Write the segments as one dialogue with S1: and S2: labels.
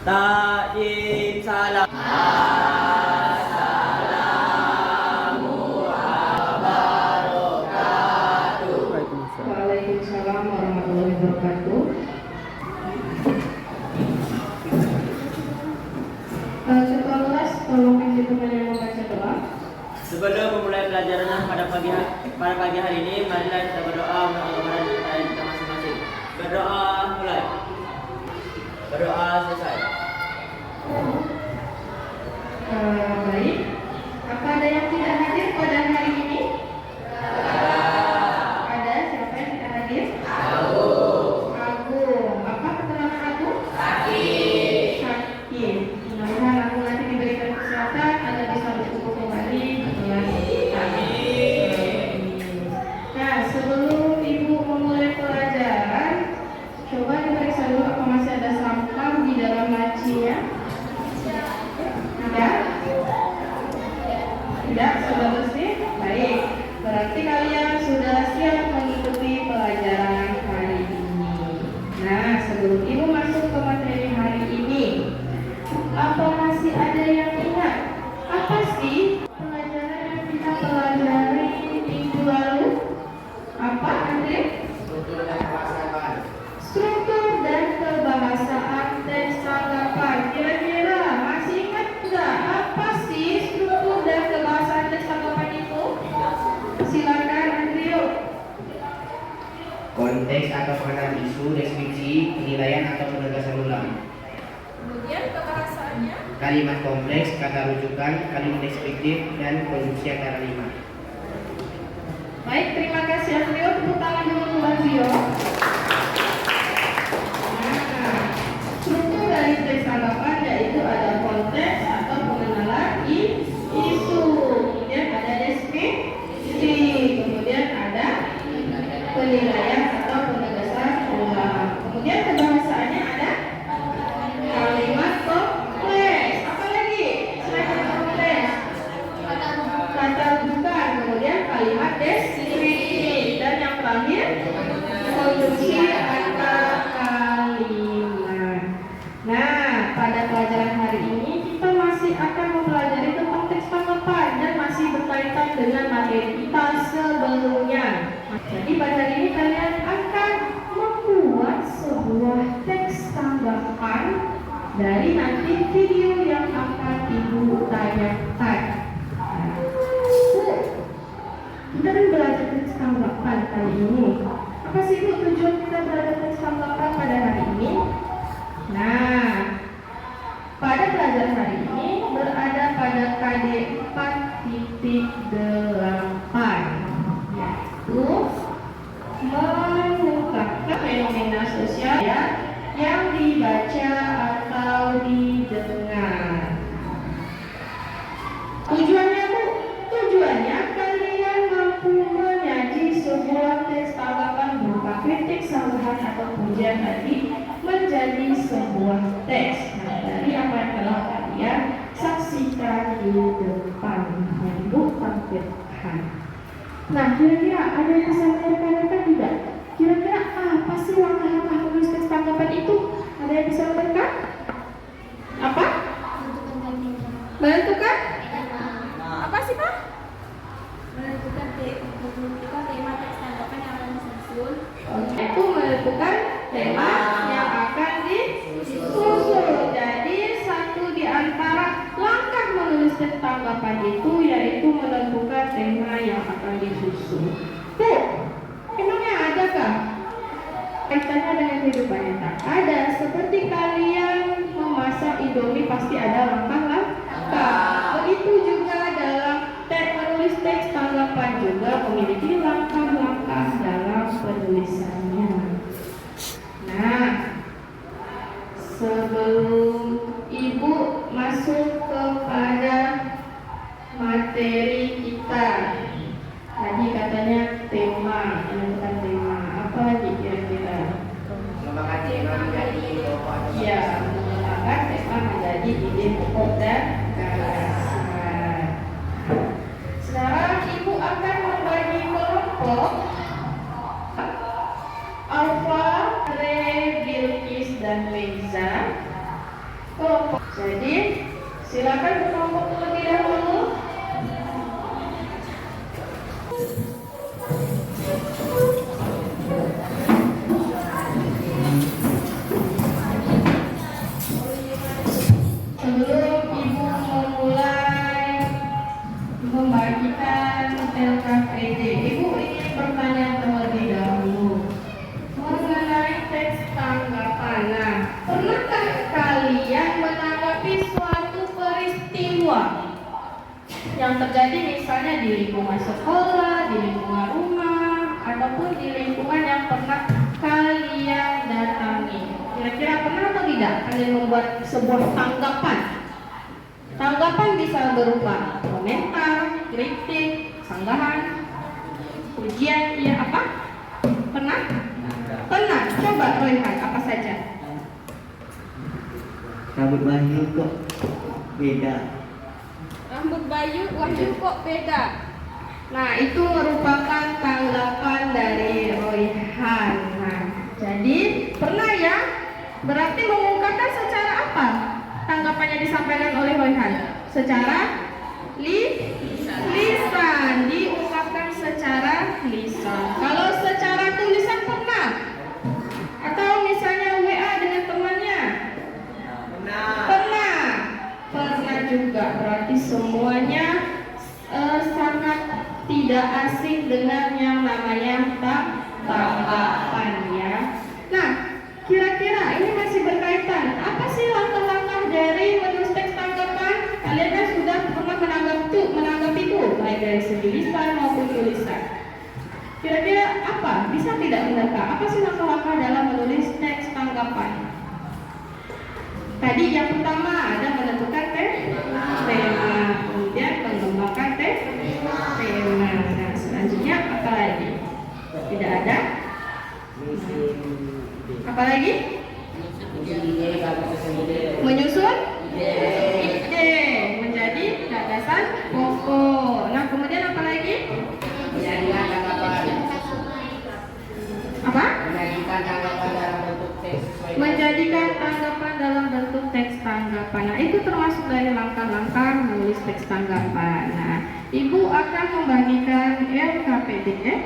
S1: Ta'im salam.
S2: Waalaikumsalam warahmatullahi wabarakatuh. Ketua kelas, tolong kasih teman yang membaca doa.
S1: Sebelum memulai pelajaran pada pagi hari ini, marilah kita berdoa untuk kita masing-masing. Berdoa mulai. Berdoa selesai.
S2: Baik. Apa ada yang tidak hadir pada hari ini? Ada. Siapa yang tidak hadir? Agung. Apa keterangan Agung? Sakit. Mudah-mudahan Agung nanti diberikan kesehatan, Anda bisa berkumpul kembali di kelas kita. Nah, sebelum Ibu memulai pelajaran, coba diperiksa dulu apa masih ada sampah di dalam lacinya. Tidak, sudah bersih? Baik, berarti kalian sudah siap mengikuti pelajaran hari ini. Nah, sebelum Ibu masuk ke materi hari ini, apa masih ada yang ingat? Apa sih pelajaran yang kita pelajari minggu lalu? Apa, Andre? Struktur dan kebahasaan teks tanggapan. Kira-kira masih ingat nggak apa sih struktur dan kebahasaan teks tanggapan itu? Silakan Andrio.
S3: Konteks atau pengenaan isu, deskripsi, penilaian atau penegasan ulang.
S2: Kemudian kebahasaannya.
S3: Kalimat kompleks, kata rujukan, kalimat deskriptif, dan konstruksi antara lima.
S2: Baik, terima kasih Andrio. Tepuk tangan dulu untuk Andrio. Nah, struktur dari teks tanggapan yaitu ada konteks atau pengenalan isu, kemudian ada deskripsi, kemudian ada penilaian atau penegasan ulang. Kemudian kebahasaannya ada kalimat kompleks. Apa lagi selain kalimat kompleks? Kata rujukan, kemudian kalimat deskripsi, dan yang terakhir konstruksi antar kalimat. Nah, pada pelajaran hari ini kita masih akan mempelajari tentang teks tanggapan dan masih berkaitan dengan materi kita sebelumnya. Jadi pada hari ini kalian akan membuat sebuah teks tanggapan dari nanti video yang akan Ibu tayangkan. Kita akan belajar teks tanggapan kali ini. Apa sih Bu tujuan kita belajar teks tanggapan pada hari ini? Nah, pada pelajaran hari ini berada pada KD 4.8, yaitu mengungkapkan fenomena sosial yang dibaca atau didengar. Tujuannya Bu? Tujuannya kalian mampu menyaji sebuah teks tanggapan berupa kritik, sanggahan atau pujian tadi menjadi sebuah teks. Nah, dari apa yang telah kalian saksikan di depan yang Ibu tampilkan. Nah, kira-kira ada yang bisa menerka-nerka tidak? Kira-kira apa sih langkah-langkah menulis teks tanggapan itu? Ada yang bisa menerka? Apa? Menentukan? Apa sih Pak?
S4: Menentukan tema teks tanggapan yang akan disusun.
S2: Itu menentukan tema yang akan disusun. Jadi satu di antara langkah menulis teks tanggapan itu yaitu menentukan tema yang akan disusun. Tuh, emangnya adakah kaitannya dengan kehidupan nyata? Ada. Seperti kalian memasak Indomie pasti ada langkah-langkah. Begitu juga dalam menulis teks tanggapan juga memiliki langkah-langkah dalam penulisannya. Nah, sebelum Ibu masuk kepada materi kita, tadi katanya tema, menentukan tema. Apa lagi kira-kira?
S3: Mengembangkan tema menjadi pokok atau
S2: Ya, mengembangkan tema menjadi ide pokok dan gagasan. Sekarang Ibu akan membagi kelompok Alfa, Re, Bilqis, dan Meiza. Silakan berkelompok terlebih dahulu. Sebelum Ibu memulai membagikan LKPD, Ibu ingin bertanya terlebih dahulu mengenai teks tanggapan. Nah, pernahkah kalian menanggapi suatu peristiwa yang terjadi misalnya di lingkungan sekolah, di lingkungan rumah, ataupun di lingkungan yang pernah kalian datangi? Kira-kira pernah atau tidak kalian membuat sebuah tanggapan? Tanggapan bisa berupa komentar, kritik, sanggahan, pujian, ya apa? Pernah? Pernah. Coba Royhan, apa saja?
S1: Rambut Wahyu kok beda.
S4: Rambut Wahyu kok beda.
S2: Nah, itu merupakan tanggapan dari Royhan. Nah, jadi pernah ya? Berarti mengungkapkan secara apa? Tanggapannya disampaikan oleh Royhan secara lisan, diungkapkan secara lisan. Kalau secara tulisan pernah? Atau misalnya WA dengan temannya? Pernah juga. Berarti semuanya sangat tidak asing dengan yang namanya tanggapan ya. Nah, kira-kira ini masih berkaitan. Apa sih langkah-langkah dari menulis teks tanggapan? Kalian kan sudah pernah menanggapi itu, baik dari segi lisan maupun tulisan. Kira-kira apa? Bisa tidak menerka? Apa sih langkah-langkah dalam menulis teks tanggapan? Tadi yang pertama ada menentukan tema, kemudian mengembangkan tema. Nah, selanjutnya apa lagi? Tidak ada? Apa lagi? Menyusun ide menjadi gagasan pokok. Nah, kemudian apa lagi? Apa? Menjadikan tanggapan dalam bentuk teks tanggapan. Nah, itu termasuk dari langkah-langkah menulis teks tanggapan. Nah, Ibu akan membagikan LKPD ya.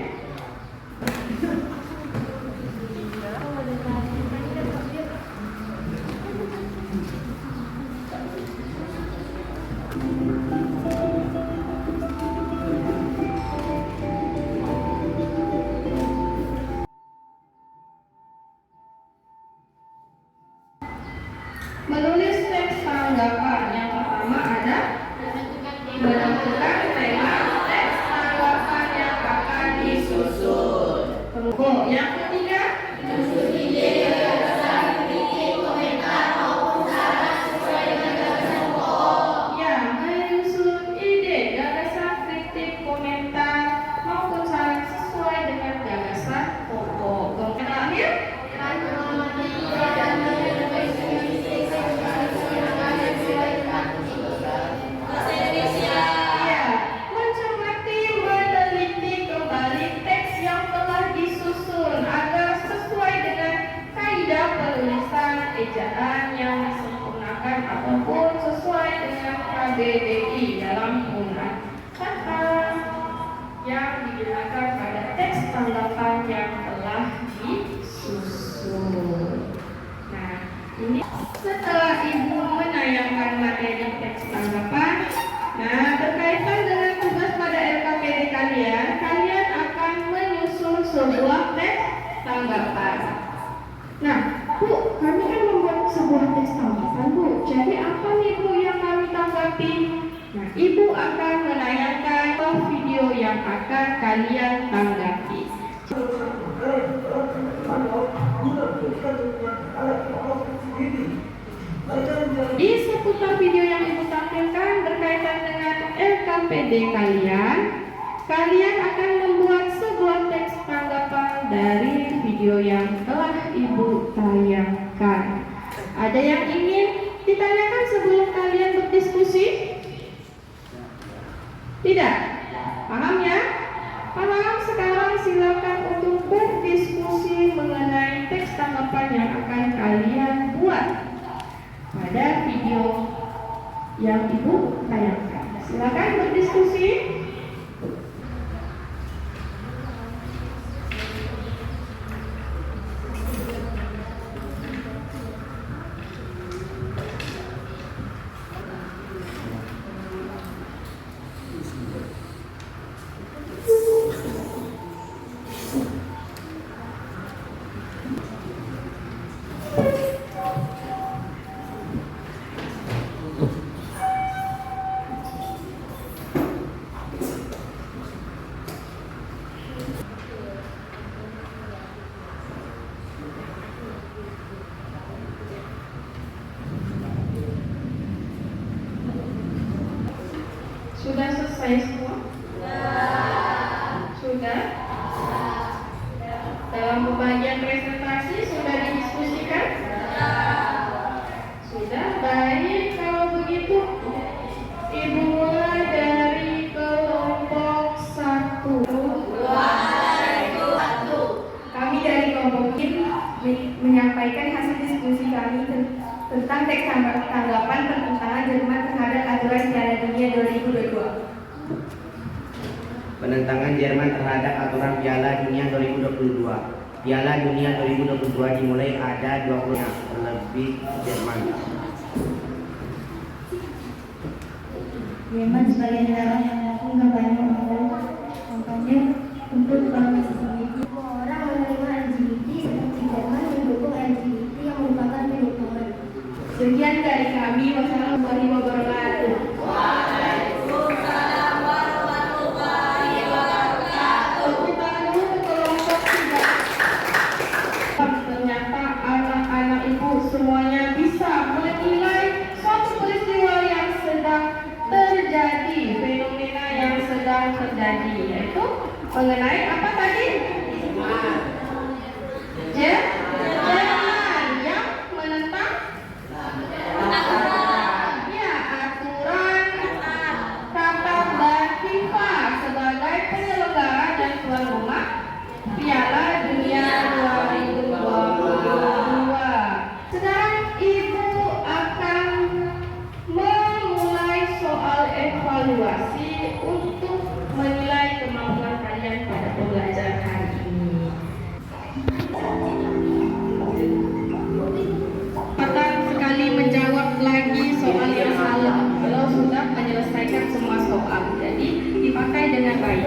S2: Menulis teks tanggapan yang pertama ada menentukan tema teks tanggapan yang akan disusun. Kemudian yang ketiga menyusun ide, gagasan, kritik, komentar maupun saran sesuai dengan gagasan pokok. Ya, menyusun ide, gagasan, kritik, komentar maupun saran sesuai dengan gagasan pokok. Kemudian mencermati, meneliti kembali teks yang telah disusun agar sesuai dengan kaidah penulisan, ejaan yang disempurnakan ataupun sesuai dengan KBBI dalam penggunaan kata yang digunakan pada teks tanggapan yang telah disusun. Nah, ini setelah Ibu menayangkan materi teks tanggapan, nah, berkaitan dengan tugas pada LKPD kalian akan menyusun sebuah teks tanggapan. Nah, Bu, kami kan membuat sebuah teks tanggapan, Bu. Jadi apa nih, Bu, yang kami tanggapi? Nah, Ibu akan menayangkan video yang akan kalian tanggapi. Di seputar video yang Ibu tampilkan berkaitan dengan LKPD kalian akan membuat sebuah teks tanggapan dari video yang telah Ibu tayangkan. Ada yang ingin ditanyakan sebelum kalian berdiskusi? Tidak? Paham ya? Paham? Sekarang silakan untuk berdiskusi mengenai teks tanggapan yang akan kalian buat pada video yang Ibu tayangkan. Silakan berdiskusi. Sudah selesai semua? Sudah? Dalam pembagian presentasi sudah didiskusikan? Sudah, baik. Kalau begitu Ibu mulai dari kelompok 1.
S5: Kami dari kelompok menyampaikan hasil diskusi kami tentang teks tanggapan pertentangan Jerman terhadap aturan Piala Dunia 2022.
S3: Penentangan Jerman terhadap aturan Piala Dunia 2022. Piala Dunia 2022 dimulai ada 20 terlebih Jerman.
S5: Jerman sebagai negara yang melakukan kampanye untuk memiliki orang menerima LGBT seperti Jerman mendukung LGBT yang merupakan penyimpangan. Sekian dari kami. Wassalamualaikum warahmatullahi wabarakatuh.
S2: Ternyata anak-anak Ibu semuanya bisa menilai suatu peristiwa yang sedang terjadi, fenomena yang sedang terjadi, yaitu mengenai apa tadi? Jerman yang menentang ya, aturan Qatar dan FIFA sebagai penyelenggara dan tuan rumah Piala Dunia 2022. Sekarang Ibu akan memulai soal evaluasi untuk menilai kemampuan kalian pada pembelajaran hari ini. Kesempatan sekali menjawab lagi soal yang salah kalau sudah menyelesaikan semua soal. Jadi dipakai dengan baik.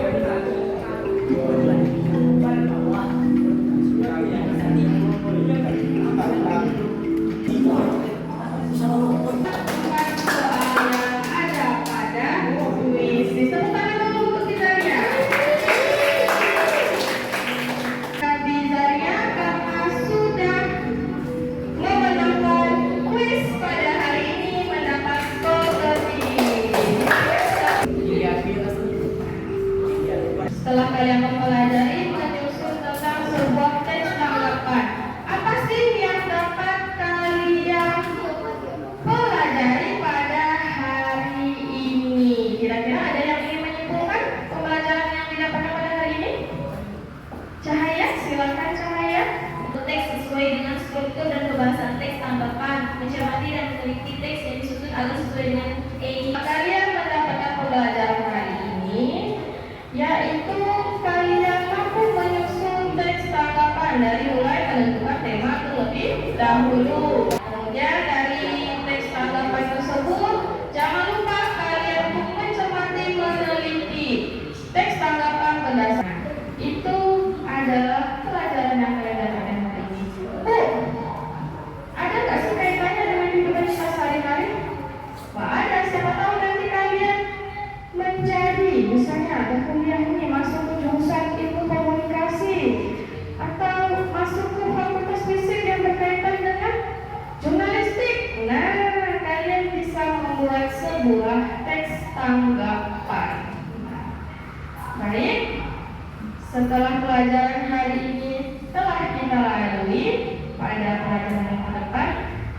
S2: Setelah kalian mempelajari menyusun tentang sebuah teks tanggapan, apa sih yang dapat kalian pelajari pada hari ini? Kira-kira ada yang ingin menyimpulkan pembelajaran yang didapatkan pada hari ini? Cahaya, silakan Cahaya.
S6: Teks sesuai dengan struktur dan kebahasan teks tanggapan, mencermati dan meneliti teks yang disusun agar sesuai dengan
S2: Kalian mendapatkan pembelajaran hari ini, yaitu kalian mampu menyusun teks tanggapan dari mulai menentukan tema terlebih dahulu. Kemudian dari teks tanggapan tersebut, jangan lupa kalian untuk mencermati meneliti teks tanggapan berdasarkan. Itu adalah pelajaran yang kalian dapatkan hari ini. Ada nggak sih kaitannya dengan kehidupan kita sehari-hari? Wah, ada. Siapa tahu nanti kalian menjadi, misalnya ada kuliah ini masuk ke jurusan ilmu komunikasi atau masuk ke fakultas fisik yang berkaitan dengan jurnalistik. Nah, kalian bisa membuat sebuah teks tanggapan. Baik, setelah pelajaran hari ini telah kita lalui, pada pelajaran yang ke depan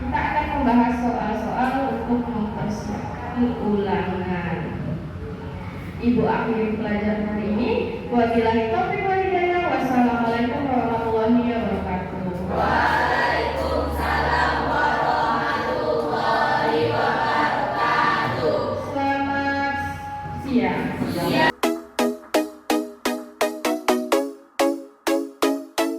S2: kita akan membahas soal-soal untuk mempersiapkan ulangan. Ibu akhiri pelajaran hari ini. Wabillahi taufiq wal hidayah. Wassalamualaikum warahmatullahi wabarakatuh.
S6: Waalaikumsalam warahmatullahi wabarakatuh.
S2: Iya.